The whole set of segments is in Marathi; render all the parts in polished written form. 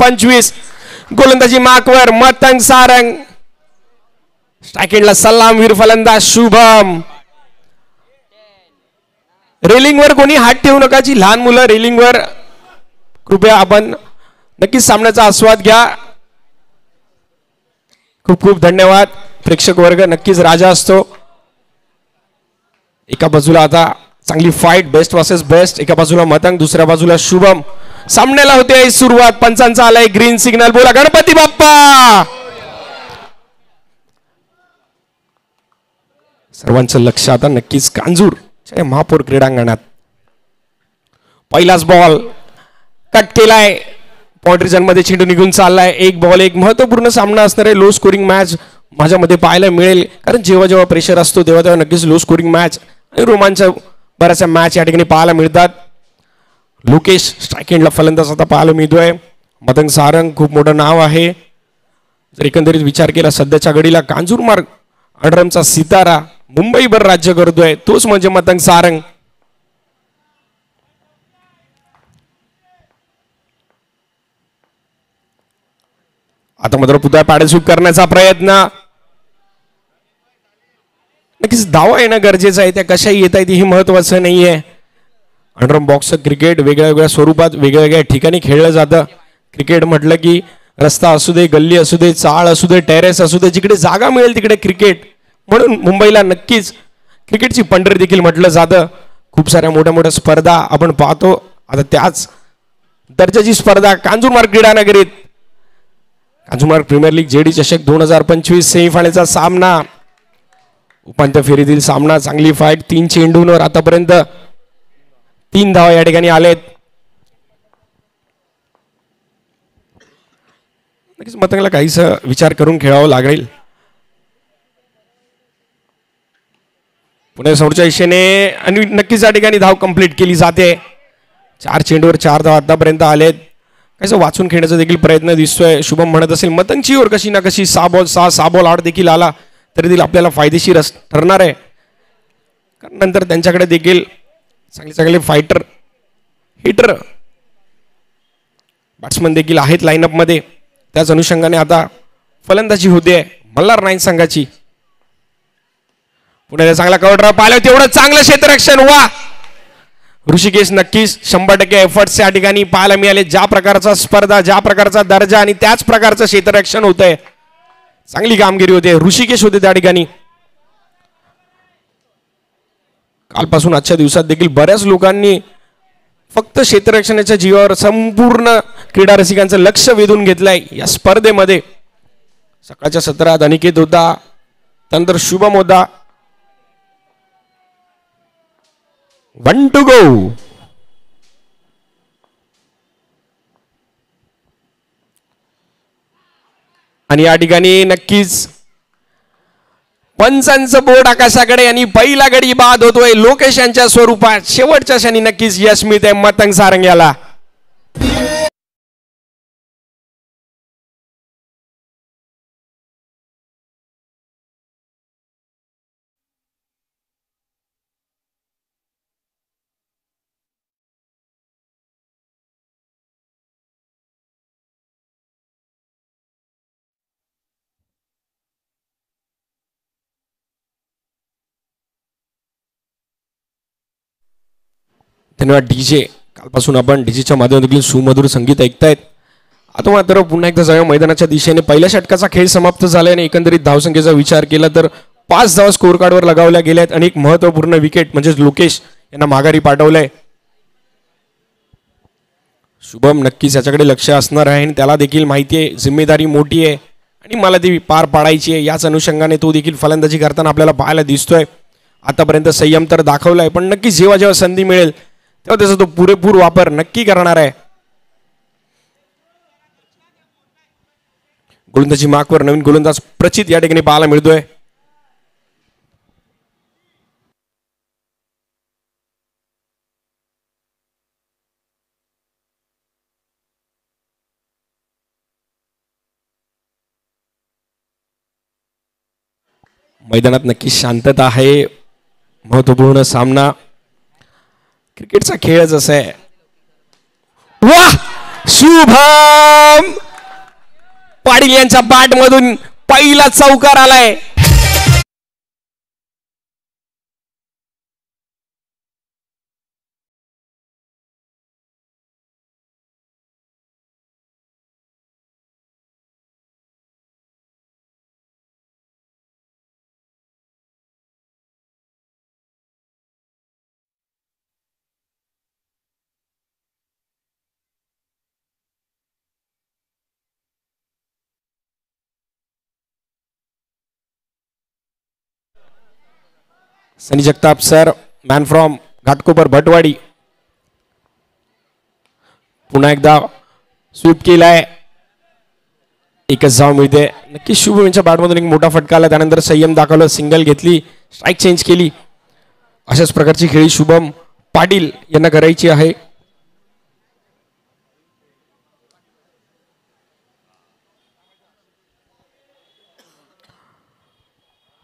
2025. गोलंदाजी मार्कवर मतंग सारंग. स्ट्राईक सलामवीर फलंदाज शुभम. रेलिंगवर कोणी हात ठेवू नका. जी लहान मुलं रेलिंगवर, कृपया आपण नक्कीच सामन्याचा आस्वाद घ्या. खूप खूप धन्यवाद. प्रेक्षक वर्ग नक्कीच राजा असतो. एका बाजूला आता चांगली फाईट, बेस्ट वर्सेस बेस्ट. एका बाजूला मतंग, दुसऱ्या बाजूला शुभम. सामन्याला होते सुरुवात. पंचांचा आलाय ग्रीन सिग्नल. बोला गणपती बाप्पा. सर्वांचं लक्ष आता नक्कीच कांजूर महापौर क्रीडांगणात. पहिलाच बॉल कट केलाय. पॉइंट रिजन मध्ये चेंडू निघून चाललाय. एक बॉल, एक महत्वपूर्ण सामना असणार आहे. लो स्कोरिंग मॅच माझ्यामध्ये पाहायला मिळेल, कारण जेव्हा जेव्हा प्रेशर असतो तेव्हा तेव्हा नक्कीच लो स्कोरिंग मॅच आणि रोमांच बऱ्याचशा मॅच या ठिकाणी पाहायला मिळतात. लोकेश स्ट्राईक एंडला फलंदाज आता पाहायला मिळतोय. मतंग सारंग खूप मोठं नाव आहे. जर एकंदरीत विचार केला सध्याच्या घडीला कांजूर मार्ग अंडरमचा सितारा मुंबईभर राज्य करतोय तोच म्हणजे मतंग सारंग. आता मात्र पुतळा पाडस्वीप करण्याचा प्रयत्न. नक्कीच धावा येणं गरजेचं आहे. त्या कशाही येत आहेत हे महत्वाचं नाहीये. अंडरम बॉक्स क्रिकेट वेगळ्या वेगळ्या स्वरूपात वेगळ्या वेगळ्या ठिकाणी खेळलं जातं. क्रिकेट म्हटलं की रस्ता असू दे, गल्ली असू दे, चाळ असू दे, टेरेस असू दे, जिकडे जागा मिळेल तिकडे क्रिकेट. म्हणून मुंबईला नक्कीच क्रिकेटची पंढरी देखील म्हटलं जातं. खूप साऱ्या मोठ्या मोठ्या स्पर्धा आपण पाहतो. आता त्याच दर्जाची स्पर्धा कांजूरमार्ग क्रीडानगरीत. कांजूरमार्ग प्रीमियर लीग जेडी चषक 2025 सेमीफायनलचा सामना. उपांत्य फेरीतील सामना. चांगली फाईट. 3 चेंडूंवर आतापर्यंत 3 धावा या ठिकाणी आलेत. नक्कीच मतंगला काहीच विचार करून खेळावं लागेल. पुणे समोरच्या दिशेने आणि नक्कीच या ठिकाणी धाव कंप्लीट केली जाते. 4 चेंडूवर 4 धावा आतापर्यंत आलेत. काहीच वाचून खेळण्याचा देखील प्रयत्न दिसतोय. शुभम म्हणत असेल मतंगची ओर कशी ना कशी 6 बॉल आउट देखील आला तरी देखील आपल्याला फायदेशीर ठरणार आहे. कारण नंतर त्यांच्याकडे देखील चांगले चांगले फायटर, हिटर, बॅट्समन देखील आहेत लाईनअप मध्ये. त्याच अनुषंगाने आता फलंदाजी होते मल्हार नाईन संघाची. पुण्याला चांगला कव्हर पाहिलं तेवढं चांगलं क्षेत्ररक्षण. वा ऋषिकेश नक्कीच 100% एफर्ट्स या ठिकाणी पाहायला मिळाले. ज्या प्रकारचा स्पर्धा, ज्या प्रकारचा दर्जा आणि त्याच प्रकारचं क्षेत्ररक्षण होतंय. चांगली कामगिरी होते. ऋषिकेश होते त्या ठिकाणी. कालपासून आजच्या दिवसात देखील बऱ्याच लोकांनी फक्त क्षेत्ररक्षणाच्या जीवावर संपूर्ण क्रीडा रसिकांचं लक्ष वेधून घेतलंय या स्पर्धेमध्ये. सकाळच्या सत्रात अनिकेत होता, त्यानंतर शुभम होता. 1 to go. आणि या ठिकाणी नक्कीच पंचांचं बोर्ड आकाशाकडे आणि पहिला गडी बाद होतोय लोकेश यांच्या स्वरूपात. शेवटच्या क्षणी नक्कीच यश मिळते मतंग सारंग याला. धन्यवाद डीजे. कालपासून आपण डीजेच्या माध्यमातून सुमधुर संगीत ऐकतायत. आता मात्र पुन्हा एकदा जाऊया मैदानाच्या दिशेने. पहिल्या षटकाचा खेळ समाप्त झाल्याने एकंदरीत धावसंख्येचा विचार केला तर 5 धावा स्कोर कार्डवर लगावल्या गेल्यात आणि एक महत्वपूर्ण विकेट म्हणजे लोकेश यांना माघारी पाठवलंय. शुभम नक्कीच याच्याकडे लक्ष असणार आहे आणि त्याला देखील माहिती आहे जिम्मेदारी मोठी आहे आणि मला ती पार पाडायची आहे. याच अनुषंगाने तो देखील फलंदाजी करताना आपल्याला पाहायला दिसतोय. आतापर्यंत संयम तर दाखवलाय पण नक्की जेव्हा जेव्हा संधी मिळेल तेव्हा त्याचा तो पुरेपूर वापर नक्की करणार आहे. गोलंदाजी मार्कवर नवीन गोलंदाज प्रचित या ठिकाणी पाहायला मिळतोय. मैदानात नक्की शांतता आहे. महत्वपूर्ण सामना. क्रिकेटचा खेळच असा आहे. वाह शुभम पाटील यांच्या बॅट मधून पहिला चौकार आलाय. Sunny Jagtap sir, man from Ghatkopar Bhatwadi, पुन्हा एकदा स्वीप केलाय. एकच धाव मिळते. नक्की शुभम यांच्या बॅटमधून एक मोठा फटका आला. त्यानंतर संयम दाखवलं, सिंगल घेतली, स्ट्राईक चेंज केली. अशाच प्रकारची खेळी शुभम पाटील यांना करायची आहे.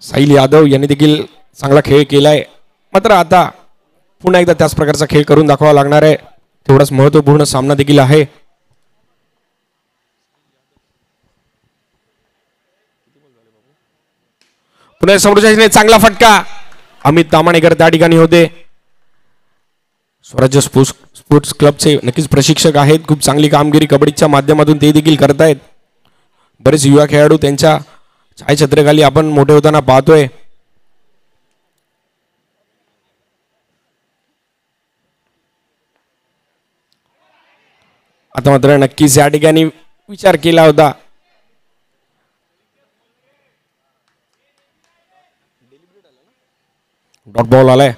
साहिल यादव यांनी देखील चांगला खेळ केलाय. मात्र आता पुन्हा एकदा त्याच प्रकारचा खेळ करून दाखवावा लागणार आहे. तेवढाच महत्वपूर्ण सामना देखील आहे. पुन्हा समोरच्या चांगला फटका. अमित तामाणेकर त्या ठिकाणी होते. स्वराज्य स्पोर्ट्स क्लबचे नक्कीच प्रशिक्षक आहेत. खूप चांगली कामगिरी कबड्डीच्या माध्यमातून ते देखील करतायत. बरेच युवा खेळाडू त्यांच्या छायाछत्राखाली आपण मोठे होताना पाहतोय. आता मात्र नक्कीच या ठिकाणी विचार केला होता. डॉट बॉल आलाय.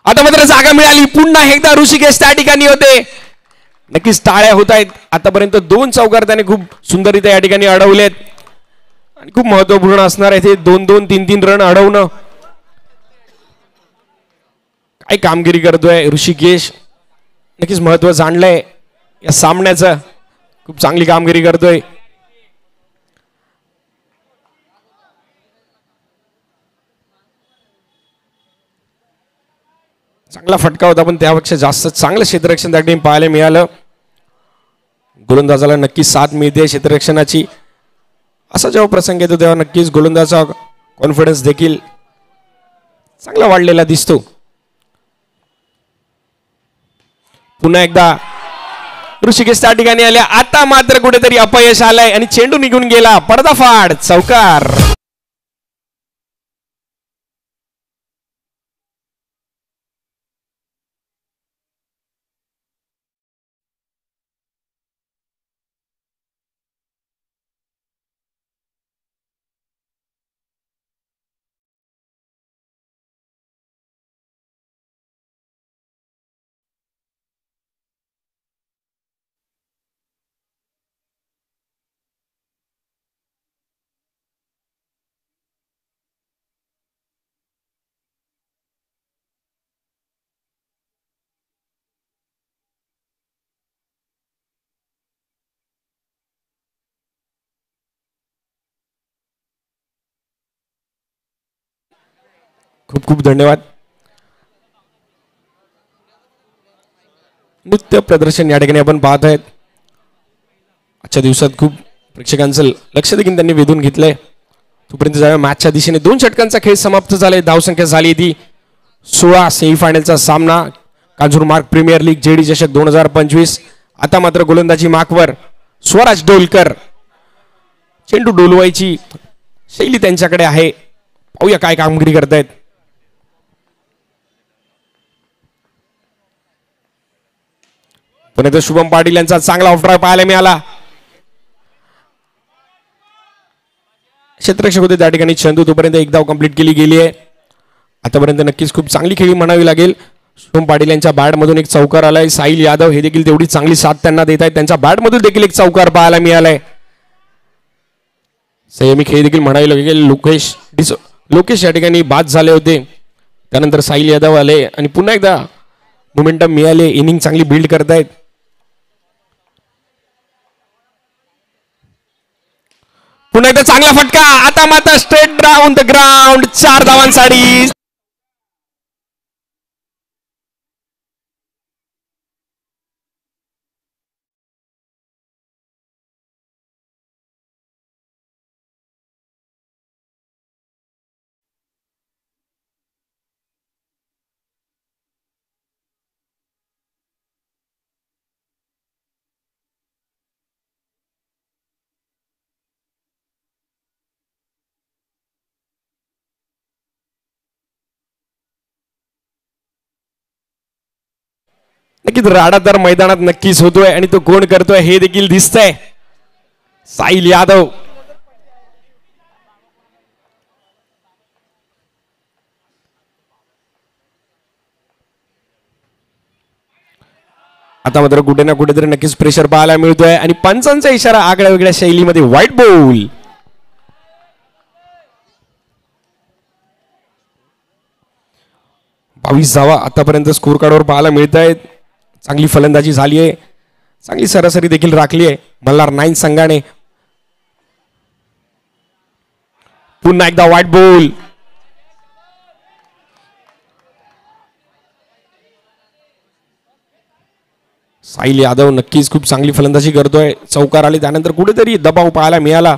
आता मात्र जागा मिळाली. पुन्हा एकदा ऋषिकेश त्या ठिकाणी होते. नक्कीच टाळ्या होत आहेत. आतापर्यंत 2 चौकार त्याने खूप सुंदररित्या या ठिकाणी अडवलेत आणि खूप महत्वपूर्ण असणार आहे ते 2-2, 3-3 रन अडवणं. काय कामगिरी करतोय ऋषिकेश. नक्कीच महत्व जाणलंय या सामन्याचं. खूप चांगली कामगिरी करतोय. चांगला फटका होता पण त्यापेक्षा जास्त चांगलं क्षेत्ररक्षण त्या टीम पाहायला मिळालं. गोलंदाजाला नक्कीच साथ मिळते क्षेत्ररक्षणाची. असा जेव्हा प्रसंग येतो तेव्हा नक्कीच गोलंदाजाचा कॉन्फिडन्स देखील चांगला वाढलेला दिसतो. पुन्हा एकदा ऋषिकेश त्या ठिकाणी आले. आता मात्र कुठेतरी अपयश आलंय आणि चेंडू निघून गेला. पडदाफाड, चौकार. खूप खूप धन्यवाद. नृत्य प्रदर्शन या ठिकाणी आपण पाहत आहेत. आजच्या दिवसात खूप प्रेक्षकांचं लक्ष देखील त्यांनी वेधून घेतलंय. तोपर्यंत जाऊया मॅचच्या दिशेने. 2 षटकांचा खेळ समाप्त झालाय. धावसंख्या झाली ती 16. सेमीफायनलचा सामना कांजूर मार्ग प्रीमियर लीग जेडी चषक 2025. आता मात्र गोलंदाजी मार्कवर स्वराज डोलकर. चेंडू डोलवायची शैली त्यांच्याकडे आहे. पाहूया काय कामगिरी करतायत. पण इथे शुभम पाटील यांचा चांगला ऑफड्राईव्ह पाहायला मिळाला. क्षेत्ररक्षक होते त्या ठिकाणी चंदू. तोपर्यंत एक धाव कंप्लीट केली गेली आहे. आतापर्यंत नक्कीच खूप चांगली खेळी म्हणावी लागेल. शुभम पाटील यांच्या बॅटमधून एक चौकार आलाय. साहिल यादव हे देखील तेवढी चांगली साथ त्यांना देत आहेत. त्यांच्या बॅटमधून देखील एक चौकार पाहायला मिळालाय. संयमी खेळ देखील म्हणावी लागेल. लोकेश या ठिकाणी बाद झाले होते. त्यानंतर साहिल यादव आले आणि पुन्हा एकदा मोमेंटम मिळाले. इनिंग चांगली बिल्ड करतायत. पुन्हा एकदा चांगला फटका. आता मात्र स्ट्रेट डाऊन द ग्राउंड. 4 धावांसाठी नक्कीच राडा तर मैदानात नक्कीच होतोय आणि तो कोण करतोय हे देखील दिसतंय. साहिल यादव. आता मात्र कुठे ना कुठेतरी नक्कीच प्रेशर पाहायला मिळतोय आणि पंचांचा इशारा आगळ्या वेगळ्या शैलीमध्ये व्हाईट बॉल. 22 धावा आतापर्यंत स्कोर कार्डवर पाहायला मिळत आहेत. चांगली फलंदाजी झाली आहे, चांगली सरासरी देखील राखली आहे मल्हार 9 संघाने. पुन्हा एकदा व्हाईट बॉल. साहिल यादव नक्कीच खूप चांगली फलंदाजी करतोय. चौकार आले त्यानंतर कुठेतरी दबाव पाहायला मिळाला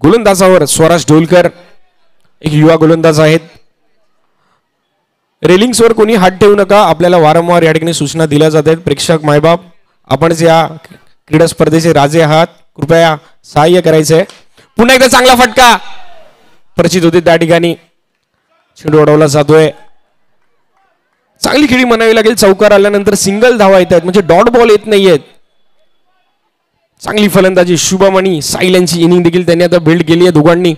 गोलंदाजावर. स्वराज ढोलकर एक युवा गोलंदाज आहेत. रेलिंग्सवर कोणी हात ठेवू नका, आपल्याला वारंवार या ठिकाणी सूचना दिल्या जातात. प्रेक्षक मायबाप, आपणच या क्रीडा स्पर्धेचे राजे आहात, कृपया सहाय्य करायचंय. पुन्हा एकदा चांगला फटका परिचित होते त्या ठिकाणी. चेंडू अडवला जातोय. चांगली खेळी म्हणावी लागेल. चौकार आल्यानंतर सिंगल धावा येत आहेत, म्हणजे डॉट बॉल येत नाहीयेत. चांगली फलंदाजी शुभम आणि साहिल यांची इनिंग देखील त्यांनी आता बिल्ड केली आहे दोघांनी.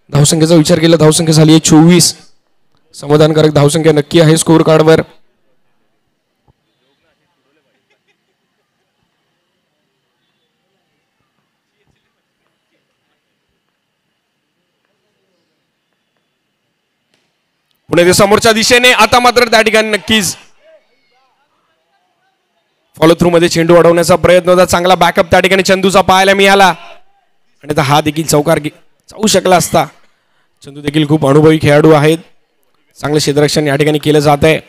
धावसंख्येचा विचार केला, धावसंख्या झाली आहे 24. समाधानकारक धावसंख्या नक्की आहे स्कोर कार्डवर. पुणे समोरच्या दिशेने आता मात्र त्या ठिकाणी नक्कीच फॉलो थ्रू मध्ये चेंडू अडवण्याचा प्रयत्न होता. चांगला बॅकअप त्या ठिकाणी चंदूचा पाहायला मिळाला आणि आता हा देखील चौकार जाऊ शकला असता. चंदू देखील खूप अनुभवी खेळाडू आहेत. चांगलं क्षेत्ररक्षण या ठिकाणी केलं जात आहे.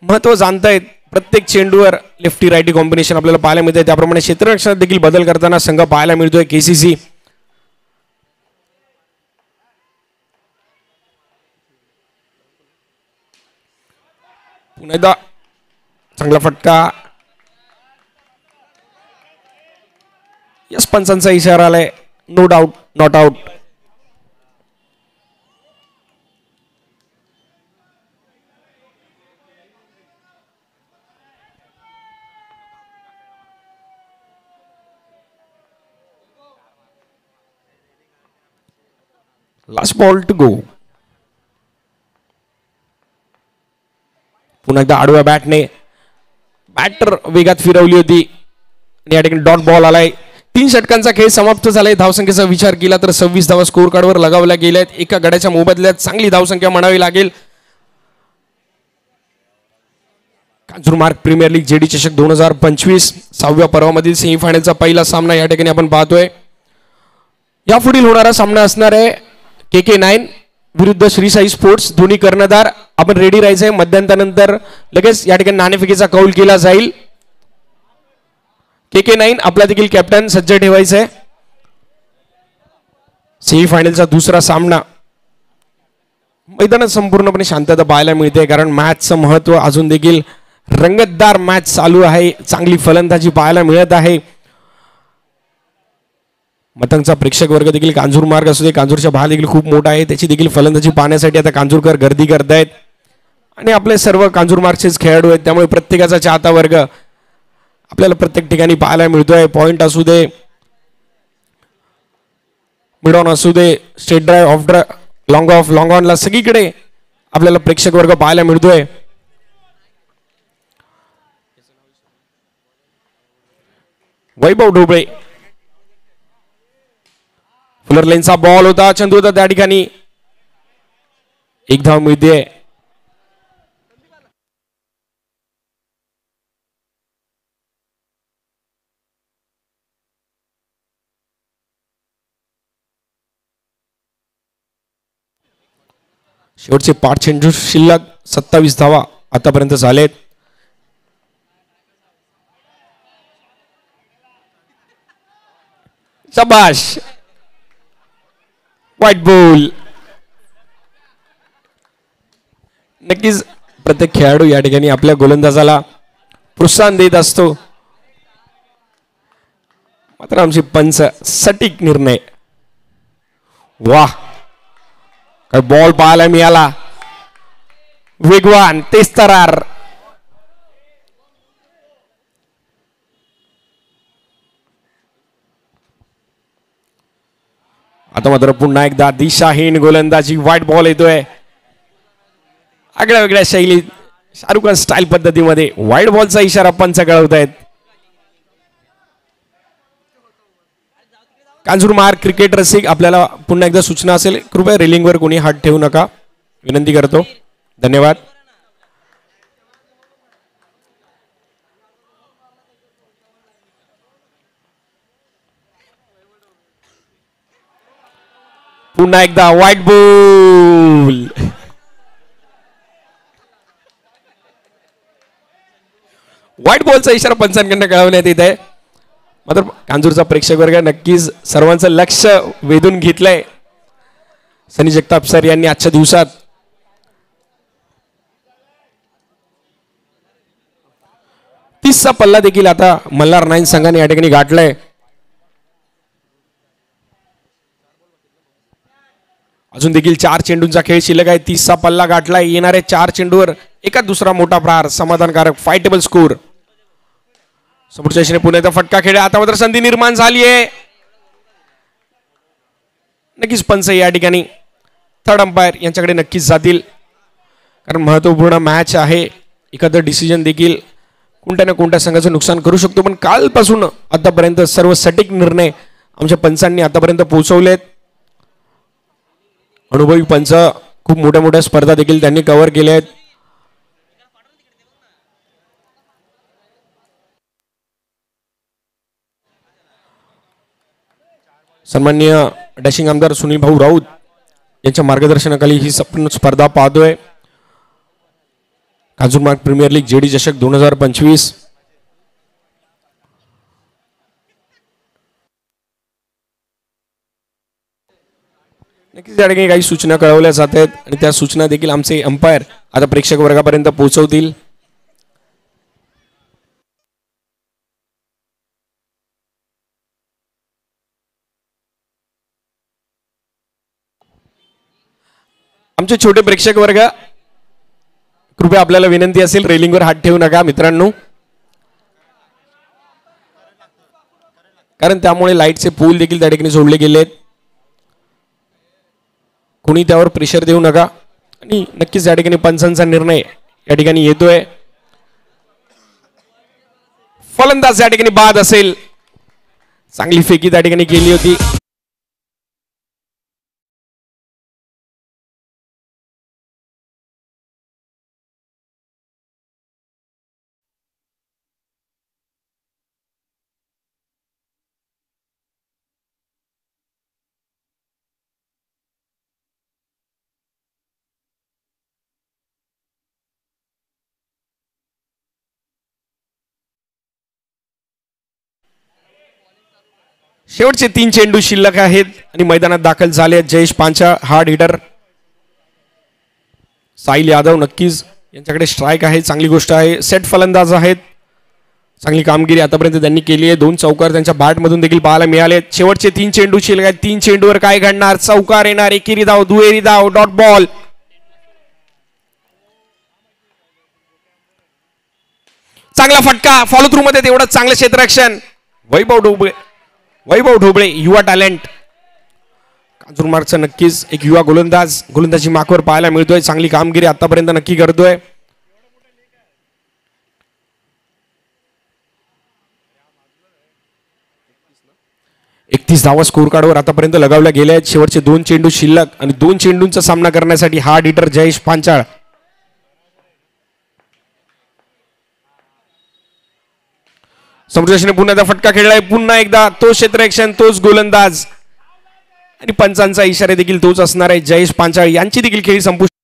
महत्व जाणतायत प्रत्येक चेंडूवर लेफ्टी राईटी कॉम्बिनेशन आपल्याला पाहायला मिळतंय. त्याप्रमाणे क्षेत्ररक्षणात देखील बदल करताना संघ पाहायला मिळतोय केसीसी. पुन्हा एकदा चांगला फटका. यस, पंचांचा इशारा आलाय. No doubt, not out. Last ball to go. पुन्हा एकदा आडव्या बॅटने बॅटर वेगात फिरवली होती आणि या ठिकाणी डॉट बॉल आलाय. 3 षटकांचा खेळ समाप्त झालाय. धावसंख्येचा विचार केला तर 26 धावा स्कोर कार्डवर लगावल्या गेल्या आहेत. एका गड्याच्या मोबदल्यात चांगली धावसंख्या म्हणावी लागेल. कांजूरमार्ग प्रीमियर लीग जेडी चषक 2025 6व्या पर्वामधील सेमीफायनलचा पहिला सामना या ठिकाणी आपण पाहतोय. यापुढील होणारा सामना असणार आहे KK9 विरुद्ध श्री साई स्पोर्ट्स. दोन्ही कर्णधार आपण रेडी राहायचंय. मध्यंतरानंतर लगेच या ठिकाणी नाणेफेकीचा कौल केला जाईल. KK9 आपला देखील कॅप्टन सज्ज ठेवायचंय. सेमीफायनलचा दुसरा सामना. मैदानात संपूर्णपणे शांतता पाहायला मिळते कारण मॅचचं महत्व अजून देखील रंगतदार मॅच चालू आहे. चांगली फलंदाजी पाहायला मिळत आहे. मतंगचा प्रेक्षक वर्ग देखील कांजूर मार्ग असू दे, कांजूरच्या भाग देखील खूप मोठा आहे. त्याची देखील फलंदाजी पाहण्यासाठी आता कांजूरकर गर्दी करतायत आणि आपले सर्व कांजूर मार्गचेच खेळाडू आहेत. त्यामुळे प्रत्येकाचा चाहता वर्ग आपल्याला प्रत्येक ठिकाणी पाहायला मिळतोय. पॉइंट असू दे, मिड ऑन असू दे, straight drive, off drive, long ऑनला सगळीकडे आपल्याला प्रेक्षक वर्ग पाहायला मिळतोय. वैभव ढोबळे, फुलर लाईनचा बॉल होता. चंदू होता त्या ठिकाणी. एक धाव मिळते. शेवटचे 5 चेंडू शिल्लक. 27 धावा आतापर्यंत झालेत. शाबाश, व्हाईट बॉल. नक्कीच प्रत्येक खेळाडू या ठिकाणी आपल्या गोलंदाजाला प्रोत्साहन देत असतो. मात्र आमची पंच सटीक निर्णय. वाह, काय बॉल पाहायला मिळाला. वेगवान, तेज तरार. आता मात्र पुन्हा एकदा दिशाहीन गोलंदाजी. व्हाईट बॉल येतोय आगळ्या वेगळ्या शैलीत, शाहरुख खान स्टाईल पद्धतीमध्ये. व्हाईट बॉलचा इशारा पंच कळवतायत. कांजूरमार्ग क्रिकेट रसिक, आपल्याला पुन्हा एकदा सूचना असेल, कृपया रेलिंगवर कोणी हात ठेवू नका, विनंती करतो. धन्यवाद. पुन्हा एकदा व्हाईट बॉल. व्हाईट बॉलचा इशारा पंचांकडनं कळवण्यात येत आहे. मात्र कांजूरचा प्रेक्षक वर्ग नक्कीच सर्वांचं लक्ष वेधून घेतलंय सनी जगताप सर यांनी आजच्या दिवसात. तीसचा पल्ला देखील आता मल्हार नाईन संघाने या ठिकाणी गाठलाय. अजून देखील 4 चेंडूंचा खेळ शिल्लक आहे. 30चा पल्ला गाठलाय. येणाऱ्या 4 चेंडूवर एका दुसरा मोठा प्रहार, समाधानकारक फायटेबल स्कोर. समोरच्या दिशेने पुन्हा एकदा फटका खेळ. आता मात्र संधी निर्माण झाली आहे. नक्कीच पंच या ठिकाणी थर्ड अंपायर यांच्याकडे नक्कीच जातील, कारण महत्वपूर्ण मॅच आहे. एखादं डिसिजन देखील कोणत्या ना कोणत्या संघाचं नुकसान करू शकतो. पण कालपासून आतापर्यंत सर्व सटीक निर्णय आमच्या पंचांनी आतापर्यंत पोहोचवलेत. अनुभवी पंच, खूप मोठ्या मोठ्या स्पर्धा देखील त्यांनी कव्हर केल्या आहेत. सन्माननीय डॅशिंग आमदार सुनील भाऊ राऊत यांच्या मार्गदर्शनाखाली ही स्पर्धा पाहतोय. कांजूरमार्ग प्रीमियर लीग जेडी चषक 2025. नक्कीच या ठिकाणी काही सूचना कळवल्या जात आहेत आणि त्या सूचना देखील आमचे अंपायर आता प्रेक्षक वर्गापर्यंत पोहोचवतील. आमचे छोटे प्रेक्षक वर्ग, कृपया आपल्याला विनंती असेल, रेलिंगवर हात ठेवू नका मित्रांनो, कारण त्यामुळे लाईटचे पोल देखील त्या ठिकाणी जोडले गेले आहेत. कोणी त्यावर प्रेशर देऊ नका. आणि नक्कीच या ठिकाणी पंचांचा निर्णय या ठिकाणी येतोय. फलंदाज या ठिकाणी बाद असेल. चांगली फेकी त्या ठिकाणी केली होती. शेवटचे 3 चेंडू शिल्लक आहेत आणि मैदानात दाखल झाले आहेत जयेश पांचाळ, हार्ड हिटर. साहिल यादव नक्कीच यांच्याकडे स्ट्राइक आहे, चांगली गोष्ट आहे. सेट फलंदाज आहेत, चांगली कामगिरी आतापर्यंत त्यांनी केली आहे. 2 चौकार त्यांच्या बॅट मधून देखील पाहायला मिळाले. शेवटचे 3 चेंडू शिल्लक आहेत. 3 चेंडूवर काय घडणार? चौकार येणार, एकेरी धाव, दुहेरी धाव, डॉट बॉल. चांगला फटका, फॉलो थ्रू मध्ये तेवढं चांगलं क्षेत्ररक्षण. वैभव ढोबळे युवा टॅलेंट. कांजूरमार्गचा नक्कीच एक युवा गोलंदाज गोलंदाजी माकवर पाहायला मिळतोय. चांगली कामगिरी आतापर्यंत नक्की करतोय. एकतीस धावा स्कोर कार्डवर आतापर्यंत लगावल्या गेल्या आहेत. शेवटचे 2 चेंडू शिल्लक आणि 2 चेंडूंचा सामना करण्यासाठी हार्ड हिटर जयेश पांचाळ. समोरच्या पुन्हा एकदा फटका खेळलाय. पुन्हा एकदा तो क्षेत्ररक्षण, तोच गोलंदाज आणि पंचांचा इशारा देखील तोच असणार आहे. जयेश पांचाळ यांची देखील खेळी संपुष्ट.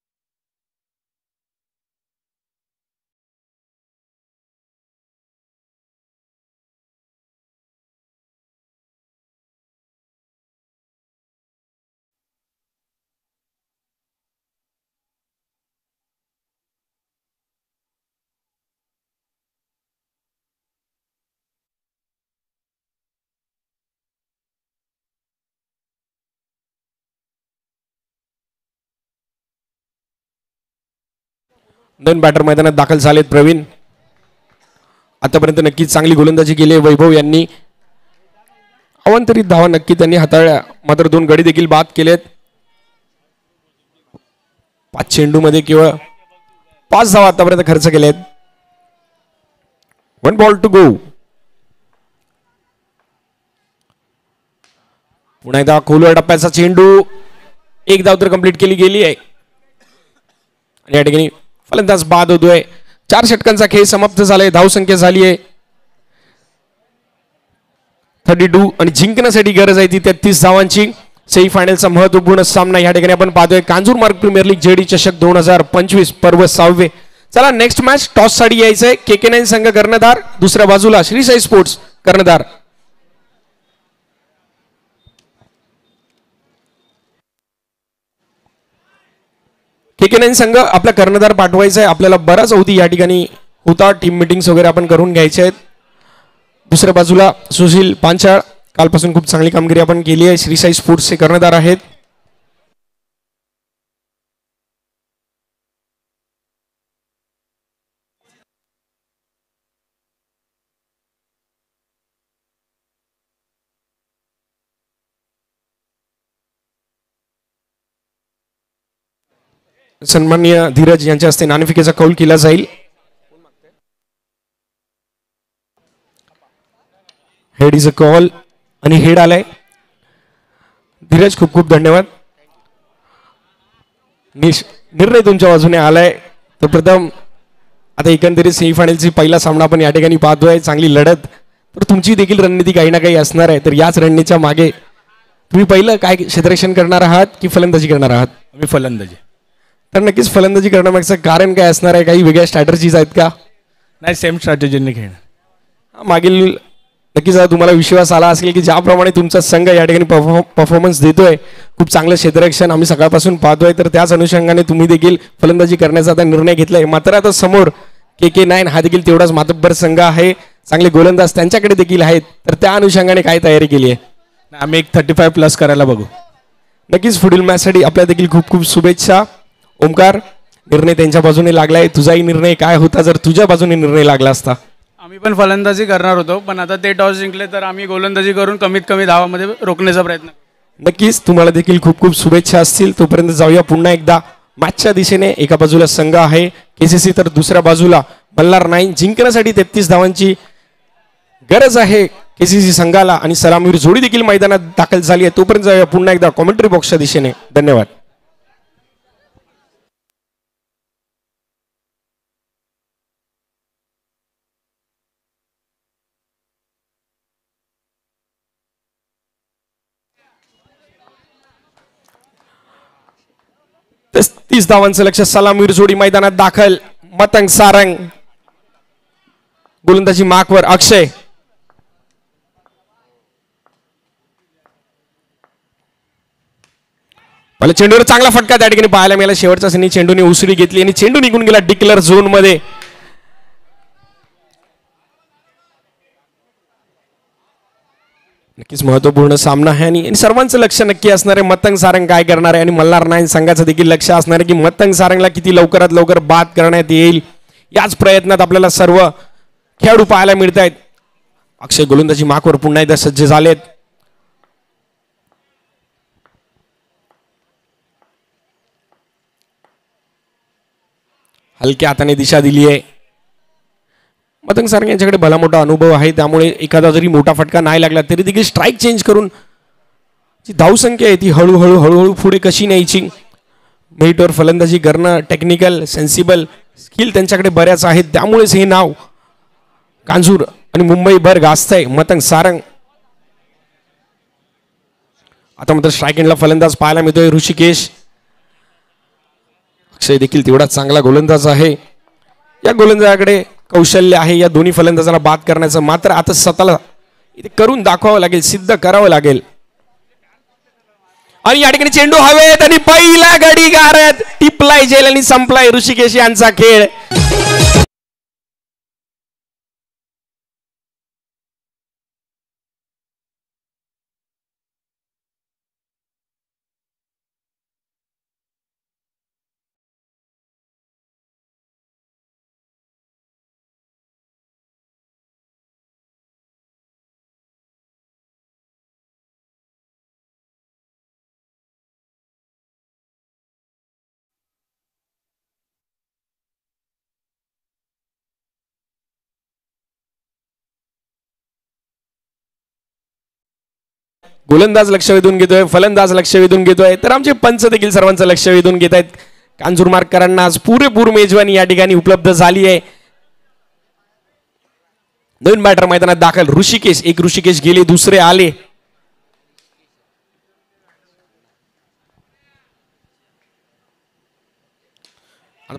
दोन बॅटर मैदानात दाखल झालेत. प्रवीण आतापर्यंत नक्कीच चांगली गोलंदाजी केली आहे वैभव यांनी. अवांतरित धावा नक्की त्यांनी हाताळल्या, मात्र 2 गडी देखील बाद केलेत. 5 चेंडूमध्ये केवळ 5 धावा आतापर्यंत खर्च केलेत. 1 बॉल टू गो. पुन्हा एकदा खोलवर टप्प्याचा चेंडू, 1 धाव तर कंप्लीट केली गेली आहे आणि या ठिकाणी फलंदाज बाद होतोय. 4 षटकांचा खेळ समाप्त झालाय. धावसंख्या झाली आहे 32 आणि जिंकण्यासाठी गरज आहे ती 33 धावांची. सेमीफायनलचा महत्वपूर्ण सामना या ठिकाणी आपण पाहतोय. कांजूरमार्ग प्रीमियर लीग जेडी चषक 2025 पर्व 6वे. चला नेक्स्ट मॅच टॉस साठी यायचंय. KK9 संघ कर्णधार, दुसऱ्या बाजूला श्री साई स्पोर्ट्स कर्णधार. KK9 संघ आपला कर्णधार पाठवायचा आहे. आपल्याला बराच अवधी या ठिकाणी होता, टीम मिटिंग्स वगैरे आपण करून घ्यायचे आहेत. दुसऱ्या बाजूला सुशील पांचाळ, कालपासून खूप चांगली कामगिरी आपण केली आहे. श्री साई स्पोर्ट्सचे कर्णधार आहेत. सन्माननीय धीरज यांच्या हस्ते नाणेफेकीचा कौल केला जाईल. हेड इज अ कॉल आणि हेड आलाय. धीरज खूप खूप धन्यवाद. निर्णय तुमच्या बाजूने आलाय. तर प्रथम आता एकंदरीत सेमीफायनलची पहिला सामना आपण या ठिकाणी पाहतोय. चांगली लढत. तर तुमची देखील रणनीती काही ना काही असणार आहे. तर याच रणनीतीच्या मागे तुम्ही पहिलं काय क्षेत्ररक्षण करणार आहात की फलंदाजी करणार आहात? मी फलंदाजी. तर नक्कीच फलंदाजी करण्यामागचं कारण काय असणार आहे? काही वेगळ्या स्ट्रॅटर्जीज आहेत का? नाही, सेम स्ट्रॅटेजीने खेळणार. मागील नक्कीच तुम्हाला विश्वास आला असेल की ज्याप्रमाणे तुमचा संघ या ठिकाणी परफॉर्मन्स देतोय, खूप चांगलं क्षेत्ररक्षण आम्ही सकाळपासून पाहतोय, तर त्याच अनुषंगाने तुम्ही देखील फलंदाजी करण्याचा आता निर्णय घेतलाय. मात्र आता समोर KK9 हा देखील तेवढाच मातब्बर संघ आहे. चांगले गोलंदाज त्यांच्याकडे देखील आहेत. तर त्या अनुषंगाने काय तयारी केली आहे? आम्ही एक 35+ करायला बघू. नक्कीच पुढील मॅचसाठी आपल्या देखील खूप खूप शुभेच्छा. ओमकार, निर्णय त्यांच्या बाजूने लागलाय. तुझाही निर्णय काय होता जर तुझ्या बाजूने निर्णय लागला असता? आम्ही पण फलंदाजी करणार होतो, पण आता ते टॉस जिंकले तर आम्ही गोलंदाजी करून कमीत कमी धावामध्ये रोखण्याचा प्रयत्न. नक्कीच तुम्हाला देखील खूप खूप शुभेच्छा असतील. तोपर्यंत जाऊया पुन्हा एकदा मॅचच्या दिशेने. एका बाजूला संघ आहे KCC, तर दुसऱ्या बाजूला मल्हार 9. जिंकण्यासाठी 33 धावांची गरज आहे KCC संघाला आणि सलामीवीर जोडी देखील मैदानात दाखल झाली आहे. तोपर्यंत जाऊया पुन्हा एकदा कॉमेंट्री बॉक्सच्या दिशेने. धन्यवाद. 30 धावांचं लक्ष. सलामीवीर जोडी मैदानात दाखल. मतंग सारंग गोलंदाजी मार्कवर. अक्षय पहिल्या चेंडूवर चांगला फटका त्या ठिकाणी पाहायला मिळाला. शेवटच्या सनी चेंडूने उसळी घेतली आणि चेंडू निघून गेला डिक्लेअर झोन मध्ये. नक्कीच महत्वपूर्ण सामना आहे आणि सर्वांचं लक्ष नक्की असणार आहे मतंग सारंग काय करणार आहे आणि मल्हार 9 संघाचं देखील लक्ष असणार आहे की मतंग सारंगला किती लवकरात लवकर बाद करण्यात येईल. याच प्रयत्नात आपल्याला सर्व खेळाडू पाहायला मिळत आहेत. अक्षय गोलंदाजी मार्कवर पुन्हा एकदा सज्ज झालेत. हलक्या हाताने दिशा दिली आहे. मतंग सारंग यांच्याकडे भला मोठा अनुभव आहे, त्यामुळे एखादा जरी मोठा फटका नाही लागला तरी देखील स्ट्राईक चेंज करून जी धावसंख्या आहे ती हळूहळू हळूहळू पुढे कशी न्यायची. मेरिटवर फलंदाजी करणं, टेक्निकल सेन्सिबल स्किल त्यांच्याकडे बऱ्याच आहेत. त्यामुळेच हे नाव कांजूर आणि मुंबईभर गाजतंय. मतंग सारंग आता मात्र स्ट्राईक एंडला फलंदाज पाहायला मिळतोय ऋषिकेश. अक्षय देखील तेवढाच चांगला गोलंदाज आहे. या गोलंदाजाकडे कौशल्य आहे या दोन्ही फलंदाजांना बाद करण्याचं. मात्र आता स्वतःला इथे करून दाखवावं लागेल, सिद्ध करावं लागेल. आणि या ठिकाणी चेंडू हवेत आणि पहिला गडी गारत टिपलाय जेल आणि संपलाय ऋषिकेश यांचा खेळ. गोलंदाज लक्ष वेधून घेतोय, फलंदाज लक्ष वेधून घेतोय, तर आमचे पंच देखील सर्वांचं लक्ष वेधून घेत आहेत. कांजूरमार्करांना आज पुरेपूर मेजवानी या ठिकाणी उपलब्ध झाली आहे. नवीन बॅटर मैदानात दाखल ऋषिकेश, एक ऋषिकेश गेले, दुसरे आले.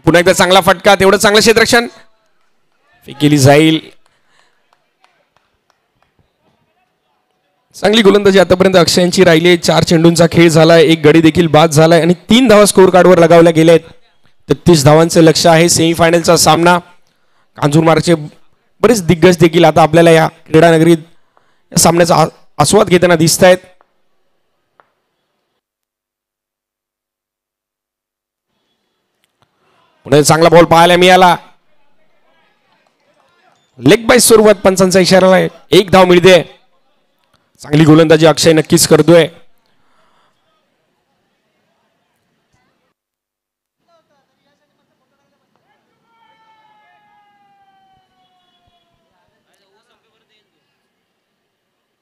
पुन्हा एकदा चांगला फटका, तेवढं चांगलं क्षेत्ररक्षण केली जाईल. चांगली गोलंदाजी आतापर्यंत अक्षयांची राहिली आहे. 4 चेंडूंचा खेळ झालाय, एक गडी देखील बाद झालाय आणि 3 धावा स्कोर कार्डवर लगावल्या गेल्या आहेत. 33 धावांचं लक्ष आहे. सेमीफायनलचा सामना. कांजूरमार्गचे बरेच दिग्गज देखील आता आपल्याला या क्रीडानगरीत या सामन्याचा आस्वाद घेताना दिसत आहेत. पुढे चांगला बॉल पाहायला मिळाला. लेग बाय स्वरूपात पंचांचा इशारा आहे. 1 धाव मिळते. चांगली गोलंदाजी अक्षय नक्कीच करतोय.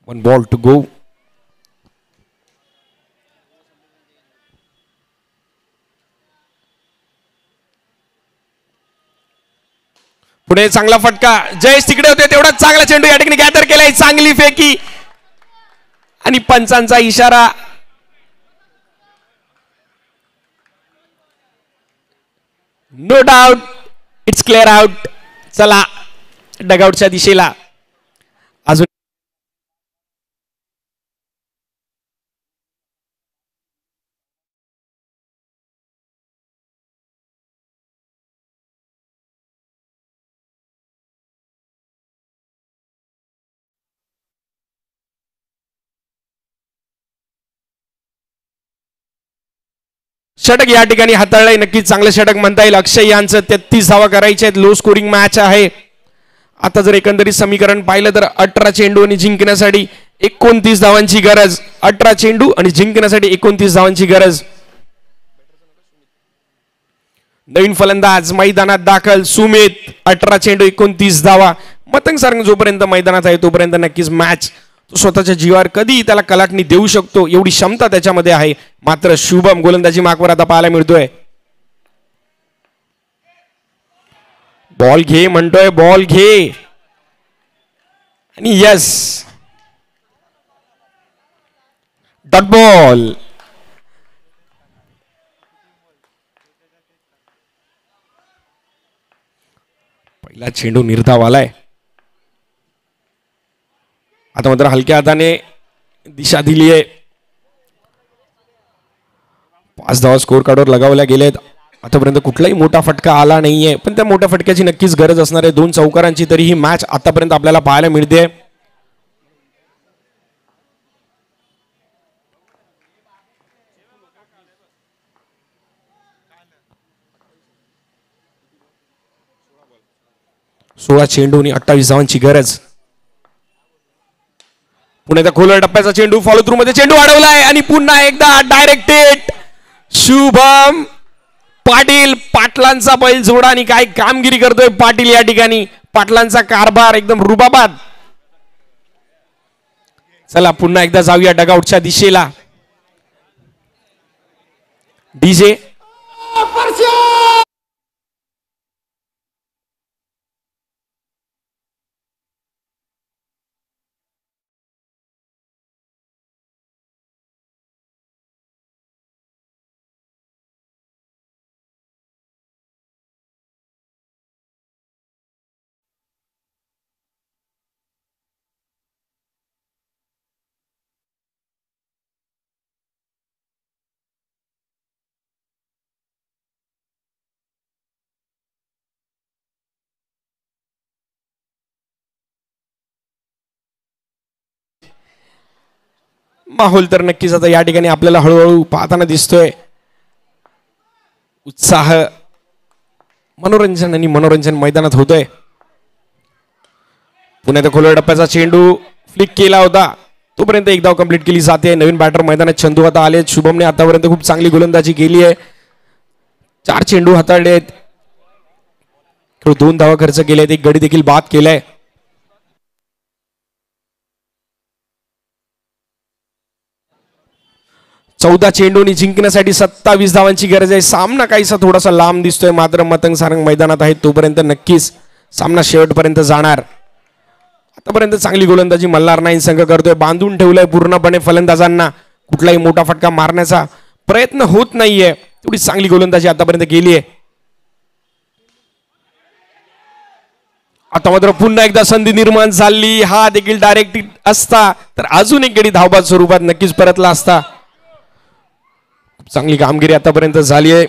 One ball to go. पुढे चांगला फटका. जयेश तिकडे होते, तेवढा चांगला चेंडू या ठिकाणी गॅदर केलाय. चांगली फेकी आणि पंचांचा इशारा. No doubt, it's clear out. चला डगआउटच्या दिशेला. अजून षटक या ठिकाणी हाताळलंय. नक्कीच चांगलं षटक म्हणता येईल. अक्षय यांचं 33 धावा करायचे आहेत. लो स्कोरिंग मॅच आहे. आता जर एकंदरीत समीकरण पाहिलं तर 18 चेंडू आणि जिंकण्यासाठी 29 धावांची गरज. 18 चेंडू आणि जिंकण्यासाठी 29 धावांची गरज. नवीन फलंदाज मैदानात दाखल सुमित. 18 चेंडू 29 धावा. मतंग सारंग जोपर्यंत मैदानात आहे तोपर्यंत नक्कीच मॅच तो स्वतःच्या जीवावर कधी त्याला कलाटणी देऊ शकतो एवढी क्षमता त्याच्यामध्ये आहे. मात्र शुभम गोलंदाजी मार्कवर आता पाहायला मिळतोय. बॉल घे म्हणतोय, बॉल घे आणि यस डॉट बॉल. पहिला चेंडू निर्धाव आलाय. आता मात्र हलक्या हाताने दिशा दिली आहे. 5 धावा स्कोर कार्डवर लगावल्या गेलेत. आतापर्यंत कुठलाही मोठा फटका आला नाहीये, पण त्या मोठ्या फटक्याची नक्कीच गरज असणार आहे. 2 चौकारांची तरी ही मॅच आतापर्यंत आपल्याला पाहायला मिळते. सोळा चेंडू आणि 28 धावांची गरज. पुणे त्या खोलवर टप्प्याचा चेंडू फॉलो थ्रू मध्ये चेंडू अडवलाय आणि पुन्हा एकदा डायरेक्ट हिट. शुभम पाटील, पाटलांचा बैल जोडा आणि काय कामगिरी करतोय पाटील या ठिकाणी. पाटलांचा कारभार एकदम रुबाबाद. चला पुन्हा एकदा जाऊया डगआउटच्या दिशेला. डीजे माहोल तर नक्कीच आता या ठिकाणी आपल्याला हळूहळू पाहताना दिसतोय. उत्साह, मनोरंजन आणि मनोरंजन मैदानात होतोय. पुण्यात खोलवर टप्प्याचा चेंडू फ्लिक केला होता, तोपर्यंत 1 धाव कंप्लीट केली जाते. नवीन बॅटर मैदानात चंदू आता आले. शुभमने आतापर्यंत खूप चांगली गोलंदाजी केली आहे. 4 चेंडू हाताळले आहेत. 2 धावा खर्च केले आहेत. 1 गडी देखील बाद केलाय. 14 चेंडूनी जिंकण्यासाठी 27 धावांची गरज आहे. सामना काहीसा थोडासा लांब दिसतोय, मात्र मतंग सारंग मैदानात आहे तोपर्यंत नक्कीच सामना शेवटपर्यंत जाणार. आतापर्यंत चांगली गोलंदाजी मल्हार नाईन संघ करतोय, बांधून ठेवलंय पूर्णपणे फलंदाजांना. कुठलाही मोठा फटका मारण्याचा प्रयत्न होत नाहीये. तेवढी चांगली गोलंदाजी आतापर्यंत केली आहे. आता मात्र पुन्हा एकदा संधी निर्माण झाली. हा देखील डायरेक्ट असता तर अजून एक गडी धावबाद स्वरूपात नक्कीच परतला असता. चांगली कामगिरी आतापर्यंत झाली आहे.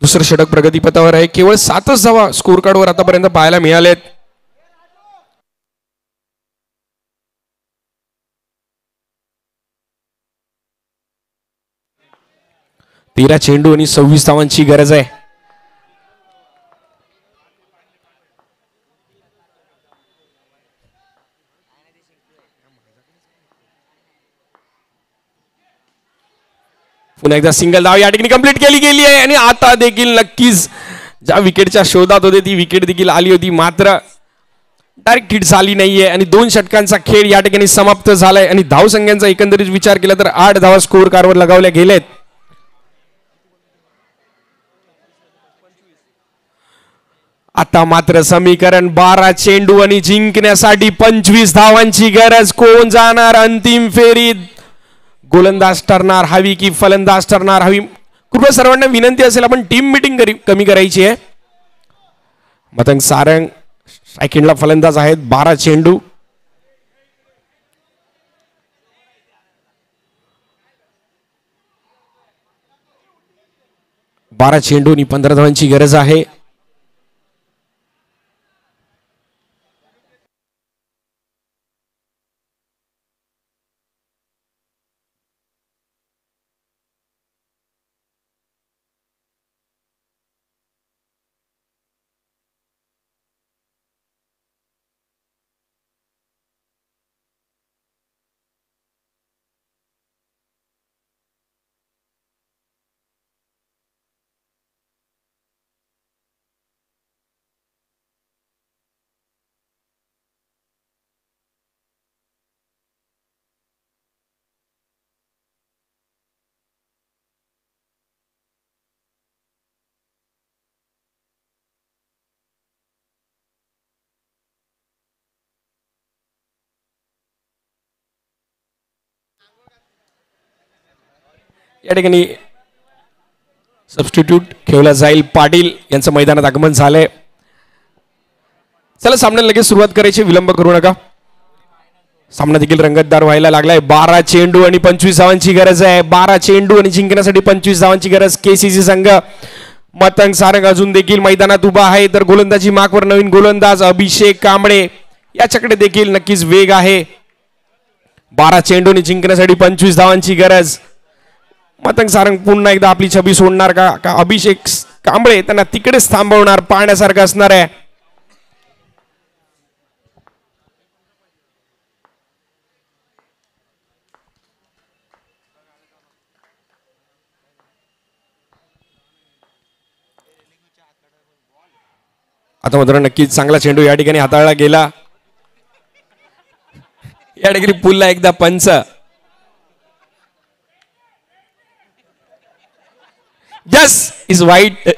दुसरं षटक प्रगतीपथावर आहे. केवळ 7च धावा स्कोर कार्डवर आतापर्यंत पाहायला मिळालेत. तेरा चेंडू आणि 26 धावांची गरज आहे. पुन्हा एकदा सिंगल धाव या ठिकाणी कंप्लीट केली गेली आहे. आणि आता देखील नक्कीच ज्या विकेटच्या शोधात होते ती विकेट देखील आली होती, मात्र डायरेक्ट हिट झाली नाहीये. आणि 2 षटकांचा खेळ या ठिकाणी समाप्त झालाय. आणि धावसंख्यांचा एकंदरीत विचार केला तर 8 धावा स्कोर कार्डवर लगावल्या गेलेत. आता मात्र समीकरण 12 चेंडू आणि जिंकण्यासाठी 25 धावांची गरज. कोण जाणार अंतिम फेरीत? गोलंदाज ठरणार हवी की फलंदाज ठरणार हवी? कृपया सर्वांना विनंती असेल, आपण टीम मिटिंग कमी करायची आहे. मतंग सारंग स्ट्रायकिंगला फलंदाज आहेत. 12 चेंडू. बारा चेंडू आणि 15 धावांची गरज आहे. या ठिकाणी सबस्टिट्यूट खेळला जाईल. पाटील यांचं मैदानात आगमन झालंय. चला सामन्याला लगेच सुरुवात करायची, विलंब करू नका. सामना देखील रंगतदार व्हायला लागलाय. 12 चेंडू आणि 25 धावांची गरज आहे. 12 चेंडू आणि जिंकण्यासाठी 25 धावांची गरज. केसीसी संघ मतंग सारंग अजून देखील मैदानात उभा आहे. तर गोलंदाजी मार्कवर नवीन गोलंदाज अभिषेक कांबळे याच्याकडे देखील नक्कीच वेग आहे. 12 चेंडू आणि जिंकण्यासाठी 25 धावांची गरज. मतंग सारंग पुन्हा एकदा आपली छबी सोडणार का अभिषेक कांबळे त्यांना तिकडेच थांबवणार? पाहण्यासारखं असणार आहे. आता मात्र नक्कीच चांगला चेंडू या ठिकाणी हाताळला गेला. या ठिकाणी पुन्हा एकदा पंच. यस इज वाईट.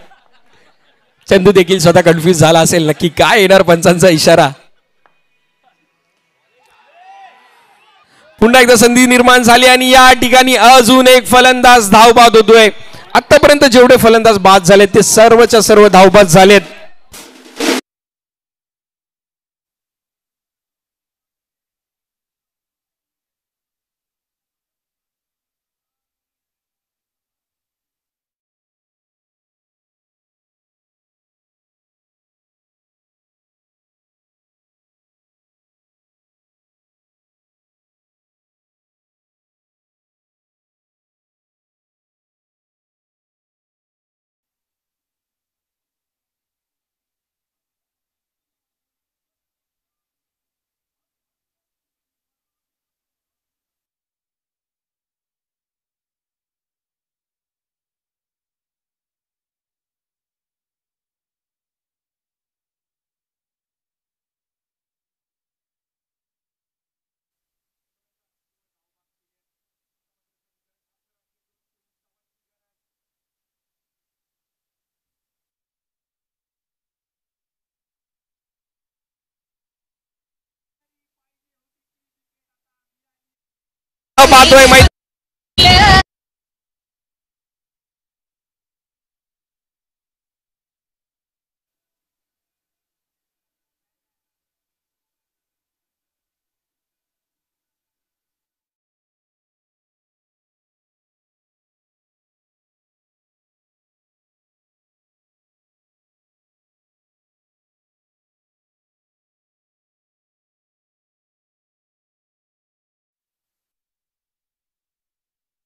चंदू देखील स्वतः कन्फ्युज झाला असेल, नक्की काय येणार पंचांचा इशारा. पुन्हा एकदा संधी निर्माण झाली आणि या ठिकाणी अजून एक फलंदाज धावबाद होतोय. आतापर्यंत जेवढे फलंदाज बाद झालेत ते सर्वच्या सर्व धावबाद झालेत. पाहतोय माहिती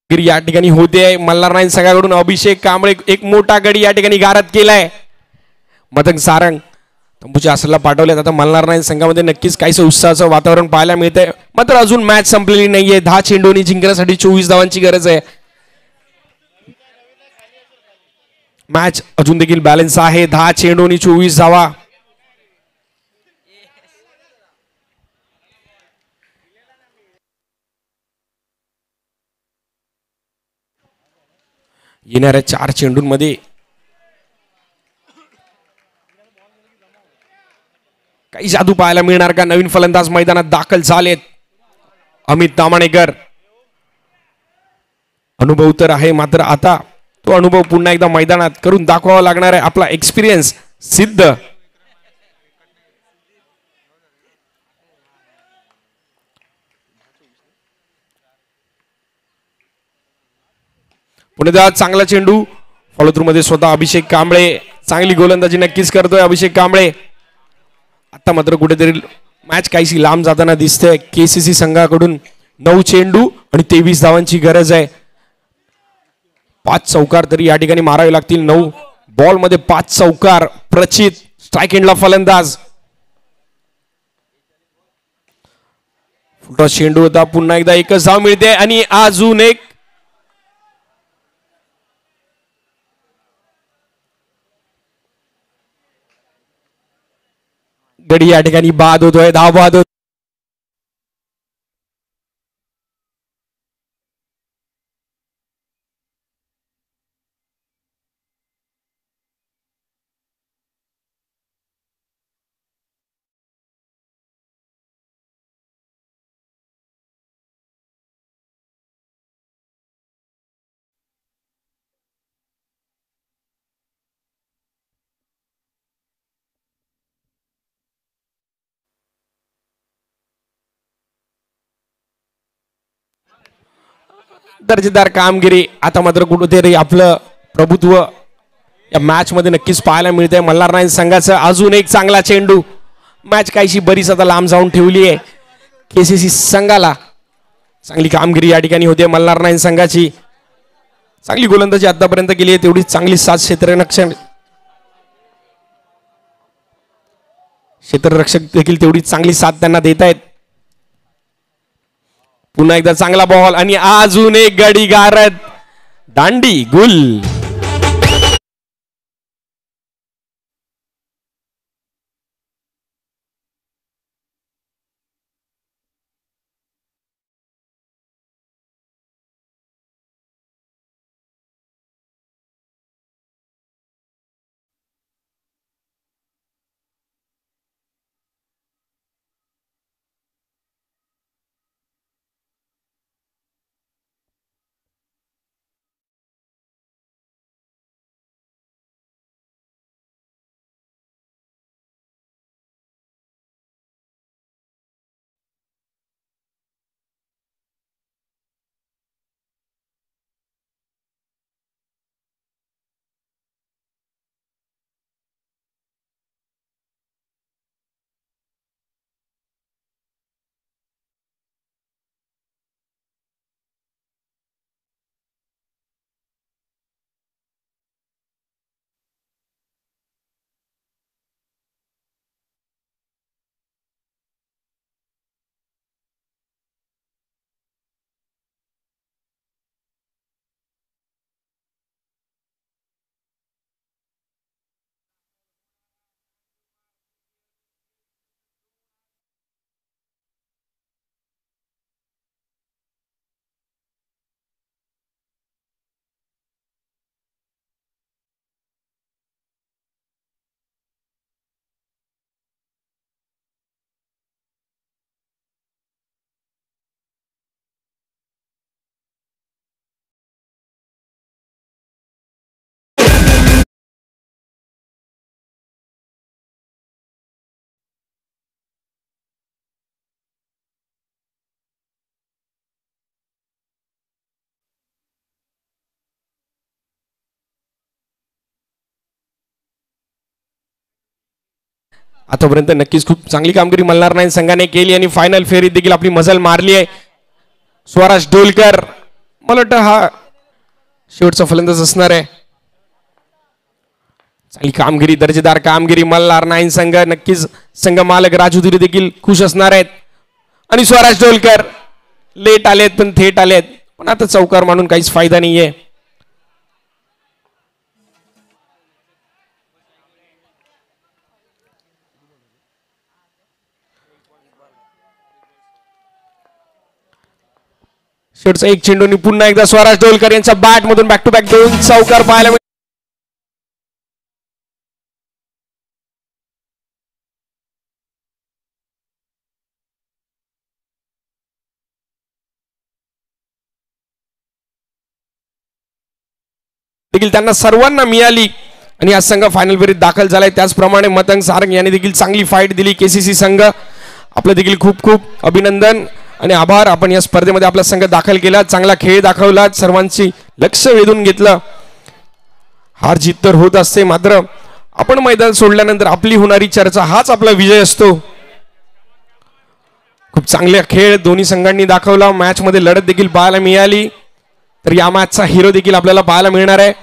या ठिकाणी होते मल्हार नाईन संघाकडून अभिषेक कांबळे एक मोठा गडी या ठिकाणी गारद केलाय. मदन सारंग तंबूच्या असला पाठवल्यात. आता मल्हार नाईन संघामध्ये नक्कीच काहीच उत्साहाचं वातावरण पाहायला मिळतंय. मात्र अजून मॅच संपलेली नाहीये. 10 चेंडूंनी जिंकण्यासाठी 24 धावांची गरज आहे. मॅच अजून देखील बॅलन्स आहे. 10 चेंडूंनी 24 धावा. येणाऱ्या 4 चेंडूंमध्ये काही जादू पाहायला मिळणार का? नवीन फलंदाज मैदानात दाखल झालेत. अमित तामाणेकर अनुभव तर आहे, मात्र आता तो अनुभव पुन्हा एकदा मैदानात करून दाखवावा लागणार आहे. आपला एक्सपिरियन्स सिद्ध. पुणे चांगला चेंडू फॉलो थ्रू मध्ये स्वतः अभिषेक कांबळे चांगली गोलंदाजी नक्कीच करतोय अभिषेक कांबळे. आता मात्र कुठेतरी मॅच काहीशी लांब जाताना दिसते. केसीसी संघाकडून 9 चेंडू आणि 23 धावांची गरज आहे. 5 चौकार तरी या ठिकाणी मारावे लागतील. 9 बॉल मध्ये 5 चौकार. प्रचित स्ट्राईक एंडला फलंदाज. फुटॉस चेंडू होता. पुन्हा एकदा एकच धाव मिळते आणि अजून एक गडी या ठिकाणी बाद होतोय. धाव बाद होत. दर्जेदार कामगिरी. आता मात्र कुठेतरी आपलं प्रभुत्व या मॅच मध्ये नक्कीच पाहायला मिळतंय. मल्हार नाईन संघाचा अजून एक चांगला चेंडू. मॅच काहीशी बरीच आता लांब जाऊन ठेवली आहे. केसीसी संघाला चांगली कामगिरी या ठिकाणी होते. मल्हार नाईन संघाची चांगली गोलंदाजी आतापर्यंत केली आहे. तेवढी चांगली क्षेत्ररक्षक देखील तेवढी चांगली साथ त्यांना देत आहेत. पुन्हा एकदा चांगला बॉल आणि अजून एक गडी गारद. दांडी गुल. आतापर्यंत नक्कीच खूप चांगली कामगिरी मल्हार नाईन संघाने केली आणि फायनल फेरीत देखील आपली मजल मारली आहे. स्वराज डोलकर मला वाटतं हा शेवटचा फलंदाज असणार आहे. चांगली कामगिरी, दर्जेदार कामगिरी मल्हार नाईन संघ. नक्कीच संघ मालक राजू धुरी देखील खुश असणार आहेत. आणि स्वराज डोलकर लेट आलेत पण थेट आलेत, पण आता चौकार मानून काहीच फायदा नाहीये. शेवटचा एक चेंडूनी पुन्हा एकदा स्वराज डोलकर यांच्या बॅट मधून बॅक टू बॅक 2 चौकार पाहायला मिळतात. देखील त्यांना सर्वांना मिळाली आणि हा संघ फायनल फेरीत दाखल झालाय. त्याचप्रमाणे मतंग सारंग यांनी देखील चांगली फाईट दिली. केसीसी संघ आपलं देखील खूप खूप अभिनंदन आणि आभार. आपण या स्पर्धेमध्ये आपला संघ दाखल केला, चांगला खेळ दाखवला, सर्वांची लक्ष वेधून घेतलं. हार जीत तर होत असते, मात्र आपण मैदान सोडल्यानंतर आपली होणारी चर्चा हाच आपला विजय असतो. खूप चांगला खेळ दोन्ही संघांनी दाखवला. मॅच मध्ये लढत देखील पाहायला मिळाली. तर या मॅचचा हिरो देखील आपल्याला पाहायला मिळणार आहे.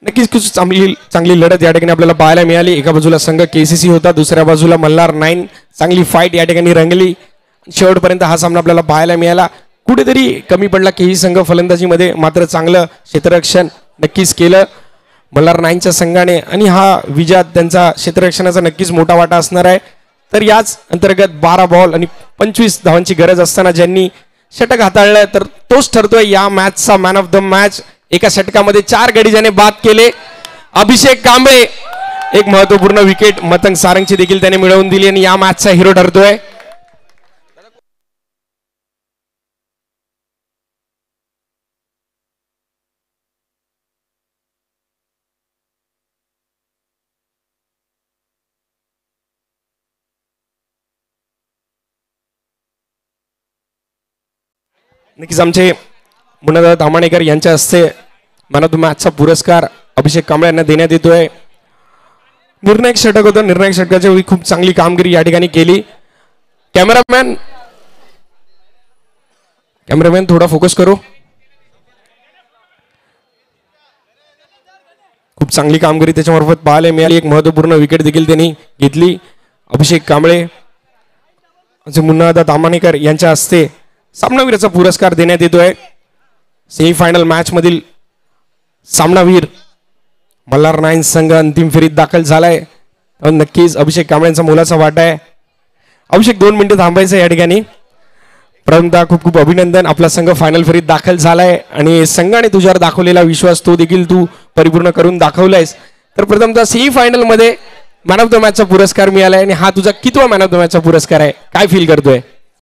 नक्कीच खूप चांगली लढत या ठिकाणी आपल्याला पाहायला मिळाली. एका बाजूला संघ केसीसी होता, दुसऱ्या बाजूला मल्हार नाईन. चांगली फाईट या ठिकाणी रंगली. शेवटपर्यंत हा सामना आपल्याला पाहायला मिळाला. कुठेतरी कमी पडला केही संघ फलंदाजीमध्ये, मात्र चांगलं क्षेत्ररक्षण नक्कीच केलं मल्हार नाईनच्या संघाने आणि हा विजयात त्यांचा क्षेत्ररक्षणाचा नक्कीच मोठा वाटा असणार आहे. तर याच अंतर्गत 12 बॉल आणि 25 धावांची गरज असताना ज्यांनी षटक हाताळलं तर तोच ठरतोय या मॅचचा मॅन ऑफ द मॅच. एका षटकामध्ये 4 गडी ज्याने बाद केले, अभिषेक कांबळे. एक महत्वपूर्ण विकेट मतंग सारंगची देखील त्याने मिळवून दिली आणि या मॅचचा हिरो ठरतोय. नक्कीच आमचे मुन्नादादा तामाणेकर यांच्या हस्ते मॅन ऑफ द मॅचचा पुरस्कार अभिषेक कांबळे यांना देण्यात येतोय. निर्णायक षटक होतं, निर्णायक षटकाच्या वेळी खूप चांगली कामगिरी या ठिकाणी केली. कॅमेरामॅन थोडा फोकस करो. खूप चांगली कामगिरी त्याच्यामार्फत पाहायला मिळाली. एक महत्वपूर्ण विकेट देखील त्यांनी घेतली. अभिषेक कांबळे मुन्नादादा तामाणेकर यांच्या हस्ते सामनावीराचा पुरस्कार देण्यात येतोय. सेमीफायनल मॅच मधील सामनावीर मल्हार नाईन संघ अंतिम फेरीत दाखल झालाय. नक्कीच अभिषेक कांबळेंचा मोलाचा वाटा आहे. अभिषेक 2 मिनिटं थांबायचं या ठिकाणी. प्रथमतः खूप खूप अभिनंदन, आपला संघ फायनल फेरीत दाखल झालाय आणि संघाने तुझ्यावर दाखवलेला विश्वास तो देखील तू परिपूर्ण करून दाखवलायस. तर प्रथमतः सेमीफायनल मध्ये मॅन ऑफ द मॅचचा पुरस्कार मिळालाय आणि हा तुझा कितवा मॅन ऑफ द मॅचचा पुरस्कार आहे, काय फील करतोय?